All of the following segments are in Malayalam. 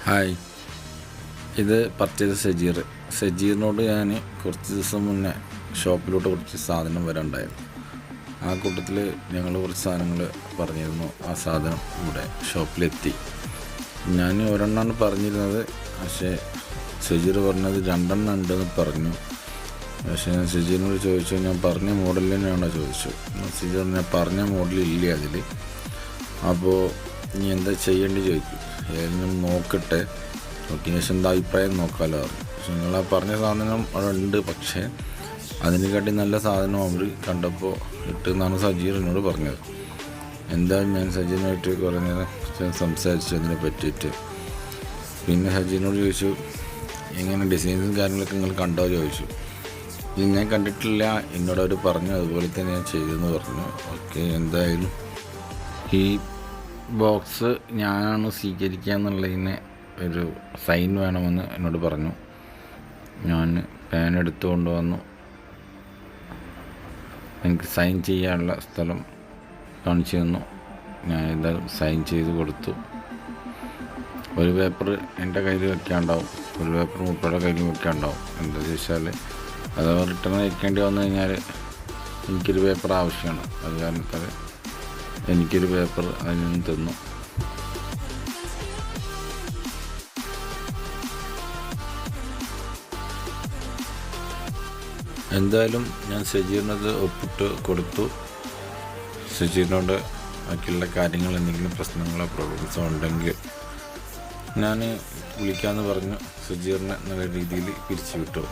ഹായ്, ഇത് പർച്ചേസ് സജീറിനോട് ഞാൻ കുറച്ച് ദിവസം മുന്നേ ഷോപ്പിലോട്ട് കുറച്ച് സാധനം വരാനുണ്ടായിരുന്നു. ആ കൂട്ടത്തിൽ ഞങ്ങൾ കുറച്ച് സാധനങ്ങൾ പറഞ്ഞിരുന്നു. ആ സാധനം ഇവിടെ ഷോപ്പിലെത്തി. ഞാൻ ഒരെണ്ണമാണ് പറഞ്ഞിരുന്നത്, പക്ഷേ സജീർ പറഞ്ഞത് 2 എണ്ണം ഉണ്ടെന്ന് പറഞ്ഞു. പക്ഷേ ഞാൻ സജീറിനോട് ചോദിച്ചു, ഞാൻ പറഞ്ഞ മോഡൽ തന്നെയാണോ ചോദിച്ചു. സജീർ ഞാൻ പറഞ്ഞ മോഡലില്ല അതിൽ. അപ്പോൾ ഇനി എന്താ ചെയ്യേണ്ടി ചോദിക്കും. ഏതെങ്കിലും നോക്കട്ടെ, നോക്കിയ ശേഷം എന്താ അഭിപ്രായം നോക്കാമല്ലോ. പക്ഷെ നിങ്ങൾ ആ പറഞ്ഞ സാധനം അവിടെ ഉണ്ട്, പക്ഷേ അതിനെക്കാട്ടി നല്ല സാധനം അവർ കണ്ടപ്പോൾ കിട്ടുമെന്നാണ് സജീറിനോട് പറഞ്ഞത്. എന്തായാലും ഞാൻ സജീറിനായിട്ട് കുറേ നേരം സംസാരിച്ചു അതിനെ പറ്റിയിട്ട്. പിന്നെ സജീറിനോട് ചോദിച്ചു, എങ്ങനെ ഡിസൈൻസും കാര്യങ്ങളൊക്കെ നിങ്ങൾ കണ്ടോ ചോദിച്ചു. ഇത് ഞാൻ കണ്ടിട്ടില്ല, എന്നോട് അവർ പറഞ്ഞു, അതുപോലെ തന്നെ ഞാൻ ചെയ്തെന്ന് പറഞ്ഞു. ഓക്കെ, എന്തായാലും ഈ ബോക്സ് ഞാനാണ് സ്വീകരിക്കുക എന്നുള്ളതിന് ഒരു സൈൻ വേണമെന്ന് എന്നോട് പറഞ്ഞു. ഞാൻ പേൻ എടുത്തു കൊണ്ടുവന്നു. എനിക്ക് സൈൻ ചെയ്യാനുള്ള സ്ഥലം കാണിച്ചു തന്നു. ഞാൻ എന്തായാലും സൈൻ ചെയ്ത് കൊടുത്തു. ഒരു പേപ്പർ എൻ്റെ കയ്യിൽ വയ്ക്കാനുണ്ടാവും, ഒരു പേപ്പർ മൂപ്പരുടെ കയ്യിൽ വയ്ക്കാനുണ്ടാവും. എന്താ ചോദിച്ചാൽ അത് റിട്ടേൺ അയക്കേണ്ടി വന്നു കഴിഞ്ഞാൽ എനിക്കൊരു പേപ്പർ ആവശ്യമാണ്. അത് കാരണത്താൽ എനിക്കൊരു പേപ്പർ അതിൽ നിന്ന് തന്നു. എന്തായാലും ഞാൻ സജീറിനത് ഒപ്പിട്ട് കൊടുത്തു. സജീറിനോട് ബാക്കിയുള്ള കാര്യങ്ങൾ, എന്തെങ്കിലും പ്രശ്നങ്ങളോ പ്രോബ്ലംസോ ഉണ്ടെങ്കിൽ ഞാൻ വിളിക്കാമെന്ന് പറഞ്ഞു. സജീറിനെ നല്ല രീതിയിൽ പിരിച്ചു വിട്ടു.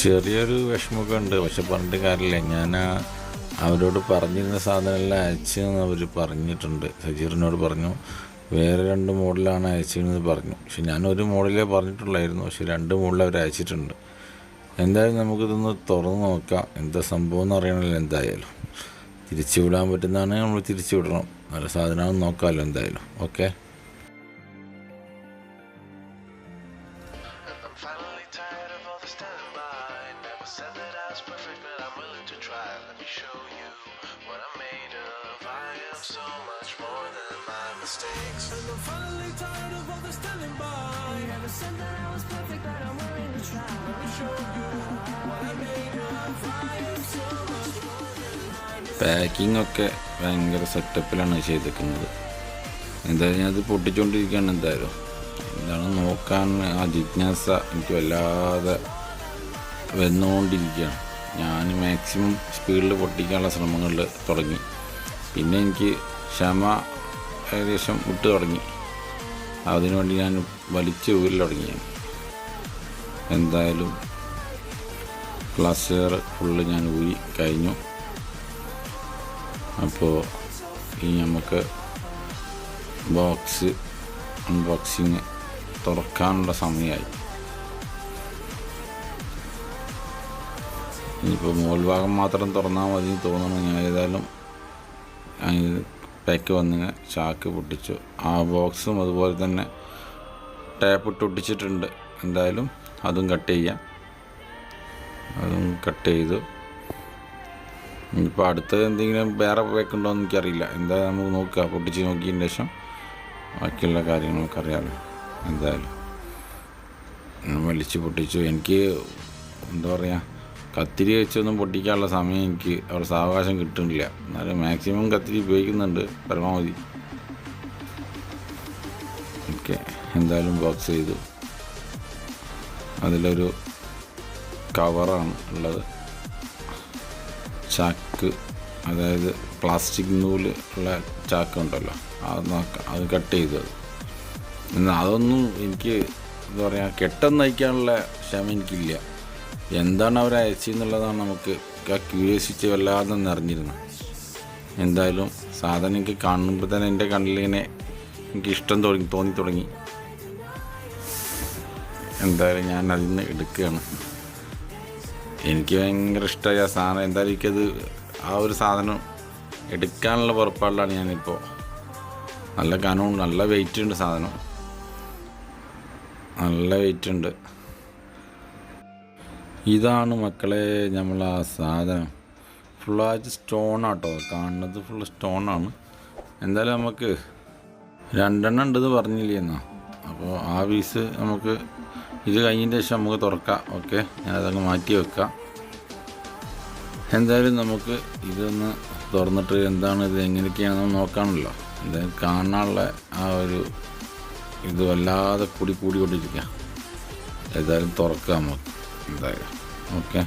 ചെറിയൊരു വിഷമമൊക്കെ ഉണ്ട്, പക്ഷെ പറഞ്ഞിട്ട് കാര്യമില്ല. ഞാൻ അവരോട് പറഞ്ഞിരുന്ന സാധനമെല്ലാം അയച്ചെന്ന് അവർ പറഞ്ഞിട്ടുണ്ട്. സജീറിനോട് പറഞ്ഞു വേറെ 2 മോഡലാണ് അയച്ചതെന്ന് പറഞ്ഞു. പക്ഷെ ഞാനൊരു മോഡലേ പറഞ്ഞിട്ടുള്ളായിരുന്നു, പക്ഷെ 2 മോഡൽ അവർ അയച്ചിട്ടുണ്ട്. എന്തായാലും നമുക്കിതൊന്ന് തുറന്ന് നോക്കാം, എന്താ സംഭവം എന്ന് അറിയണമല്ലോ. എന്തായാലും തിരിച്ചു വിടാൻ പറ്റുന്നതാണെങ്കിൽ നമ്മൾ തിരിച്ചു വിടണം. നല്ല സാധനമാണെന്ന് നോക്കാമല്ലോ എന്തായാലും. Okay, said that I was perfect, but I'm willing to try. Let me show you what I'm made of. I am so much more than my mistakes. And I'm finally tired of all the standing by. Never said that I was perfect, but I'm willing to try. Let me show you what I'm made of. I am so much more than my mistakes. Packing ഒക്കെ ഭയങ്കര സെറ്റപ്പിലാണ് ചെയ്തിരിക്കുന്നത്. എന്തായാലും ഞാനത് പൊട്ടിച്ചുകൊണ്ടിരിക്കുകയാണ്. എന്തായാലും എന്താണ് നോക്കാൻ ആ ജിജ്ഞാസ എനിക്ക് വല്ലാതെ വന്നുകൊണ്ടിരിക്കുകയാണ്. ഞാൻ മാക്സിമം സ്പീഡിൽ പൊട്ടിക്കാനുള്ള ശ്രമങ്ങളിൽ തുടങ്ങി. പിന്നെ എനിക്ക് ക്ഷമ ഏകദേശം വിട്ട് തുടങ്ങി. അതിനുവേണ്ടി ഞാൻ വലിച്ച് ഊരിൽ തുടങ്ങി. എന്തായാലും ക്ലാസ്സുകാർ ഫുള്ള് ഞാൻ ഊരി കഴിഞ്ഞു. അപ്പോൾ ഈ നമുക്ക് ബോക്സ് അൺബോക്സിങ് തുറക്കാനുള്ള സമയമായി. ഇനിയിപ്പോൾ മുകൾ ഭാഗം മാത്രം തുറന്നാൽ മതി തോന്നുന്നു. ഞാൻ ഏതായാലും പാക്ക് വന്നിങ്ങനെ ചാക്ക് പൊട്ടിച്ചു. ആ ബോക്സും അതുപോലെ തന്നെ ടാപ്പ് ഇട്ട് ഒട്ടിച്ചിട്ടുണ്ട്. എന്തായാലും അതും കട്ട് ചെയ്യാം. അതും കട്ട് ചെയ്തു. ഇനിയിപ്പോൾ അടുത്തത് എന്തെങ്കിലും വേറെ പാക്കുണ്ടോ എന്ന് എനിക്കറിയില്ല. എന്തായാലും നമുക്ക് നോക്കുക. പൊട്ടിച്ച് നോക്കിയതിന് ശേഷം ബാക്കിയുള്ള കാര്യങ്ങൾ നമുക്കറിയാമല്ലോ. എന്തായാലും വലിച്ച് പൊട്ടിച്ചു. എനിക്ക് എന്താ പറയുക, കത്തിരി വെച്ചൊന്നും പൊട്ടിക്കാനുള്ള സമയം എനിക്ക് അവിടെ സാവകാശം കിട്ടുന്നില്ല. എന്നാലും മാക്സിമം കത്തിരി ഉപയോഗിക്കുന്നുണ്ട് പരമാവധി. ഓക്കെ, എന്തായാലും ബോക്സ് ചെയ്തു. അതിലൊരു കവറാണ് ഉള്ളത്. ചാക്ക്, അതായത് പ്ലാസ്റ്റിക് നൂല് ഉള്ള ചാക്ക് ഉണ്ടല്ലോ, അത് കട്ട് ചെയ്തു. എന്നാൽ അതൊന്നും എനിക്ക് എന്താ പറയുക, കെട്ടൊന്നും നയിക്കാനുള്ള ക്ഷമ എനിക്കില്ല. എന്താണ് അവർ അയച്ചെന്നുള്ളതാണ് നമുക്ക് ആ ക്യൂരിയോസിറ്റി വല്ലാതെ നിറഞ്ഞിരുന്നത്. എന്തായാലും സാധനം എനിക്ക് കാണുമ്പോൾ തന്നെ എൻ്റെ കണ്ണിലിങ്ങനെ എനിക്ക് ഇഷ്ടം തോന്നി തുടങ്ങി. എന്തായാലും ഞാൻ അതിൽ നിന്ന് എടുക്കുകയാണ്. എനിക്ക് ഭയങ്കര ഇഷ്ടമായ ആ സാധനം. എന്തായാലും എനിക്കത് ആ ഒരു സാധനം എടുക്കാനുള്ള പുറപ്പാടിലാണ് ഞാനിപ്പോൾ. നല്ല കനവും നല്ല വെയിറ്റ് ഉണ്ട് സാധനം, നല്ല വെയിറ്റ് ഉണ്ട്. ഇതാണ് മക്കളെ നമ്മൾ ആ സാധനം. ഫുള്ളായിട്ട് സ്റ്റോണാട്ടോ കാണുന്നത്, ഫുള്ള് സ്റ്റോണാണ്. എന്തായാലും നമുക്ക് 2 ഉണ്ടെന്ന് പറഞ്ഞില്ലേ എന്നാ. അപ്പോൾ ആ പീസ് നമുക്ക് ഇത് കഴിഞ്ഞതിന് ശേഷം നമുക്ക് തുറക്കാം. ഓക്കെ, ഞാനതങ്ങ് മാറ്റി വെക്കാം. എന്തായാലും നമുക്ക് ഇതൊന്ന് തുറന്നിട്ട് എന്താണ് ഇത് എങ്ങനെയൊക്കെയാണെന്ന് നോക്കാമല്ലോ. എന്തായാലും കാണാനുള്ള ആ ഒരു ഇത് വല്ലാതെ കൂടിക്കൊണ്ടിരിക്കുക. ഏതായാലും തുറക്കാം നമുക്ക് എന്തായാലും. ഓക്കെ,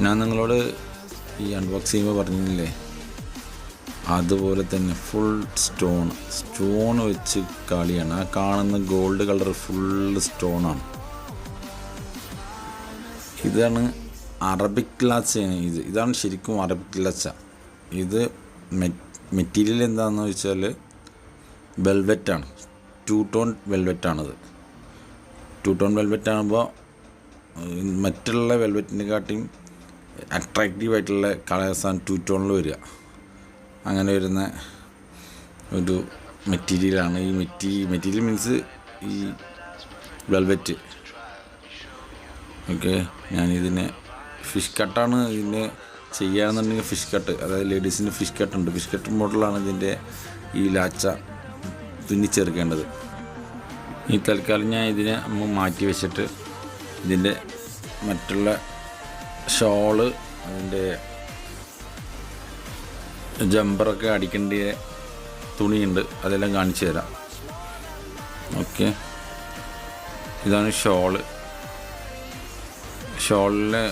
ഞാൻ നിങ്ങളോട് ഈ അൺബോക്സ് ചെയ്യുമ്പോൾ പറഞ്ഞില്ലേ, അതുപോലെ തന്നെ ഫുൾ സ്റ്റോൺ വെച്ച് കളിയാണ്. ആ കാണുന്ന ഗോൾഡ് കളർ ഫുള്ള് സ്റ്റോണാണ്. ഇതാണ് അറബിക് ഗ്ലാസ്സാണ്. ഇതാണ് ശരിക്കും അറബിക് ഗ്ലാസ്സ. ഇത് മെറ്റീരിയൽ എന്താണെന്ന് വെച്ചാൽ വെൽവെറ്റാണ്. 2 ടോൺ വെൽവെറ്റാണിത്. 2 ടോൺ വെൽവെറ്റ് ആകുമ്പോൾ മറ്റുള്ള വെൽവെറ്റിനെക്കാട്ടിയും അട്രാക്റ്റീവായിട്ടുള്ള കളേഴ്സാണ് 2 ടോണിൽ വരിക. അങ്ങനെ വരുന്ന ഒരു മെറ്റീരിയലാണ് ഈ മെറ്റീരിയൽ മീൻസ് ഈ വെൽവെറ്റ്. ഓക്കെ, ഞാനിതിനെ ഫിഷ് കട്ടാണ് ഇതിനെ ചെയ്യുകയാണെന്നുണ്ടെങ്കിൽ ഫിഷ് കട്ട്, അതായത് ലേഡീസിൻ്റെ ഫിഷ് കട്ടുണ്ട്. ഫിഷ് കട്ട് മോഡലാണ് ഇതിൻ്റെ ഈ ലാച്ച തുന്നിച്ചേർക്കേണ്ടത്. ഈ തൽക്കാലം ഞാൻ ഇതിനെ മാറ്റി വെച്ചിട്ട് ഇതിൻ്റെ മറ്റുള്ള ഷോള്, അതിൻ്റെ ജമ്പറൊക്കെ അടിക്കേണ്ട തുണിയുണ്ട്, അതെല്ലാം കാണിച്ചു തരാം. ഓക്കെ, ഇതാണ് ഷോളിലെ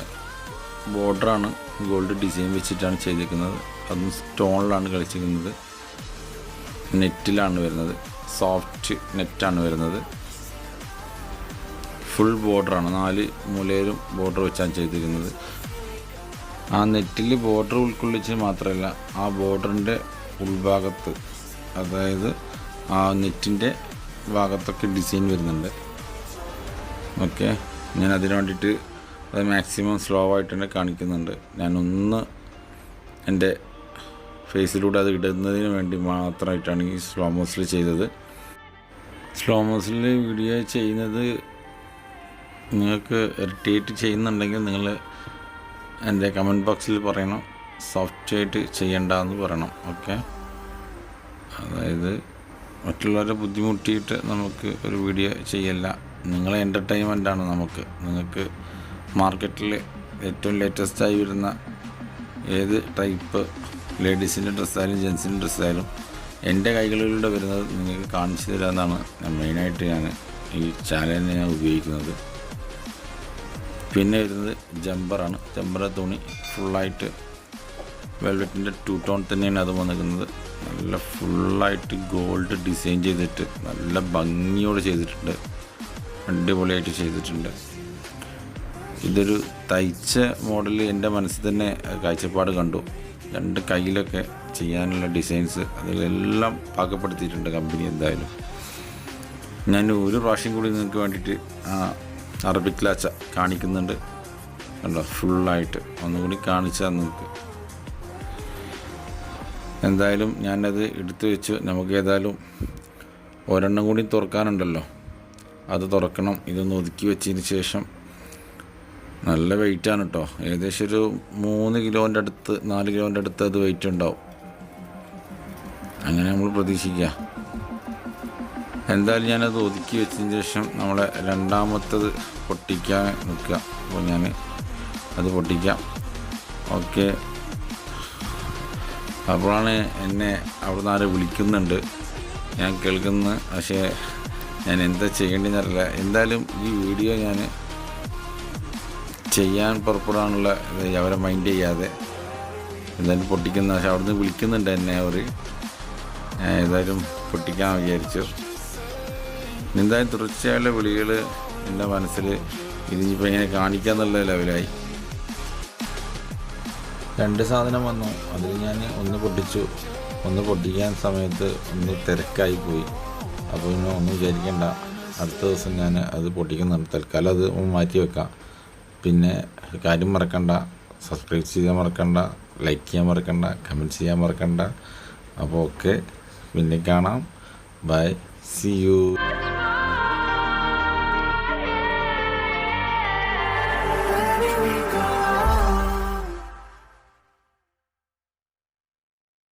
ബോർഡറാണ് ഗോൾഡ് ഡിസൈൻ വെച്ചിട്ടാണ് ചെയ്തിരിക്കുന്നത്. അതും സ്റ്റോണിലാണ് കളിച്ചിരിക്കുന്നത്. നെറ്റിലാണ് വരുന്നത്, സോഫ്റ്റ് നെറ്റാണ് വരുന്നത്. ഫുൾ ബോർഡറാണ്, 4 മൂലയിലും ബോർഡർ വെച്ചാണ് ചെയ്തിരിക്കുന്നത്. ആ നെറ്റിൽ ബോർഡർ ഉൾക്കൊള്ളിച്ച് മാത്രമല്ല, ആ ബോർഡറിൻ്റെ ഉൾഭാഗത്ത്, അതായത് ആ നെറ്റിൻ്റെ ഭാഗത്തൊക്കെ ഡിസൈൻ വരുന്നുണ്ട്. ഓക്കെ, ഞാൻ അതിന് വേണ്ടിയിട്ട് അത് മാക്സിമം സ്ലോ ആയിട്ട് തന്നെ കാണിക്കുന്നുണ്ട്. ഞാനൊന്ന് എൻ്റെ ഫേസിലൂടെ അത് ഇടുന്നതിന് വേണ്ടി മാത്രമായിട്ടാണ് ഈ സ്ലോ മോഷനിൽ ചെയ്തത്. സ്ലോ മോഷനിൽ വീഡിയോ ചെയ്യുന്നത് നിങ്ങൾക്ക് ഇറിറ്റേറ്റ് ചെയ്യുന്നുണ്ടെങ്കിൽ നിങ്ങൾ എൻ്റെ കമൻറ്റ് ബോക്സിൽ പറയണം, സോഫ്റ്റായിട്ട് ചെയ്യണ്ടെന്ന് പറയണം. ഓക്കെ, അതായത് മറ്റുള്ളവരെ ബുദ്ധിമുട്ടിയിട്ട് നമുക്ക് ഒരു വീഡിയോ ചെയ്യല്ല. നിങ്ങളെ എൻ്റർടൈൻമെൻറ്റാണ് നമുക്ക്. നിങ്ങൾക്ക് മാർക്കറ്റിൽ ഏറ്റവും ലേറ്റസ്റ്റായി വരുന്ന ഏത് ടൈപ്പ് ലേഡീസിൻ്റെ ഡ്രസ്സായാലും ജെൻസിൻ്റെ ഡ്രസ്സായാലും എൻ്റെ കൈകളിലൂടെ വരുന്നത് നിങ്ങൾക്ക് കാണിച്ചു തരാമെന്നാണ് മെയിനായിട്ട് ഞാൻ ഈ ചാനലിനെ ഞാൻ ഉപയോഗിക്കുന്നത്. പിന്നെ വരുന്നത് ജമ്പറാണ്. ജമ്പർ തുണി ഫുള്ളായിട്ട് വെൽവെറ്റിൻ്റെ 2 ടോൺ തന്നെയാണ് അത് വന്നിരിക്കുന്നത്. നല്ല ഫുള്ളായിട്ട് ഗോൾഡ് ഡിസൈൻ ചെയ്തിട്ട് നല്ല ഭംഗിയോടെ ചെയ്തിട്ടുണ്ട്, അടിപൊളിയായിട്ട് ചെയ്തിട്ടുണ്ട്. ഇതൊരു തയ്ച്ച മോഡൽ എൻ്റെ മനസ്സിൽ തന്നെ കാഴ്ചപ്പാട് കണ്ടു. 2 കയ്യിലൊക്കെ ചെയ്യാനുള്ള ഡിസൈൻസ് അതിലെല്ലാം പാകപ്പെടുത്തിയിട്ടുണ്ട് കമ്പനി. എന്തായാലും ഞാൻ ഒരു പ്രാവശ്യം കൂടി നിങ്ങൾക്ക് വേണ്ടിയിട്ട് അറബിക് ലാച്ച കാണിക്കുന്നുണ്ട്. കണ്ടോ, ഫുള്ളായിട്ട് ഒന്നുകൂടി കാണിച്ചാൽ നിങ്ങൾക്ക്. എന്തായാലും ഞാനത് എടുത്തു വെച്ചു. നമുക്ക് ഏതായാലും ഒരെണ്ണം കൂടി തുറക്കാനുണ്ടല്ലോ, അത് തുറക്കണം. ഇതൊന്ന് ഒതുക്കി വെച്ചതിന് ശേഷം, നല്ല വെയിറ്റാണ് കേട്ടോ, ഏകദേശം ഒരു 3 കിലോൻ്റെ അടുത്ത് 4 കിലോൻ്റെ അടുത്ത് അത് വെയിറ്റ് ഉണ്ടാവും. അങ്ങനെ നമ്മൾ പ്രതീക്ഷിക്കുക. എന്തായാലും ഞാനത് ഒതുക്കി വെച്ചതിന് ശേഷം നമ്മളെ രണ്ടാമത്തത് പൊട്ടിക്കാൻ നിൽക്കുക. അപ്പോൾ ഞാൻ അത് പൊട്ടിക്കാം. ഓക്കെ, അപ്പോഴാണ് എന്നെ അവിടെ നിന്ന് ആരും വിളിക്കുന്നുണ്ട്, ഞാൻ കേൾക്കുന്നത്. പക്ഷേ ഞാൻ എന്താ ചെയ്യേണ്ടതെന്നറിയില്ല. എന്തായാലും ഈ വീഡിയോ ഞാൻ ചെയ്യാൻ പുറപ്പെടാനുള്ള അവരെ മൈൻഡ് ചെയ്യാതെ എന്തായാലും പൊട്ടിക്കുന്ന. പക്ഷേ അവിടെ നിന്ന് വിളിക്കുന്നുണ്ട് എന്നെ അവർ. ഏതായാലും പൊട്ടിക്കാൻ വിചാരിച്ചു. എന്തായാലും തുടർച്ചയായുള്ള വിളികൾ എൻ്റെ മനസ്സിൽ ഇതിനിപ്പോൾ ഇങ്ങനെ കാണിക്കാന്നുള്ള ലെവലായി. 2 സാധനം വന്നു, അതിൽ ഞാൻ ഒന്ന് പൊട്ടിച്ചു. ഒന്ന് പൊട്ടിക്കാൻ സമയത്ത് ഒന്ന് തിരക്കായി പോയി. അപ്പോൾ ഇനി ഒന്നും വിചാരിക്കേണ്ട, അടുത്ത ദിവസം ഞാൻ അത് പൊട്ടിക്കുന്നുണ്ട്. തൽക്കാലം അത് മാറ്റി വെക്കാം. പിന്നെ കാര്യം മറക്കണ്ട, സബ്സ്ക്രൈബ് ചെയ്യാൻ മറക്കണ്ട, ലൈക്ക് ചെയ്യാൻ മറക്കണ്ട, കമൻറ്റ് ചെയ്യാൻ മറക്കണ്ട. അപ്പോൾ ഓക്കെ, പിന്നെ കാണാം. Bye, see U.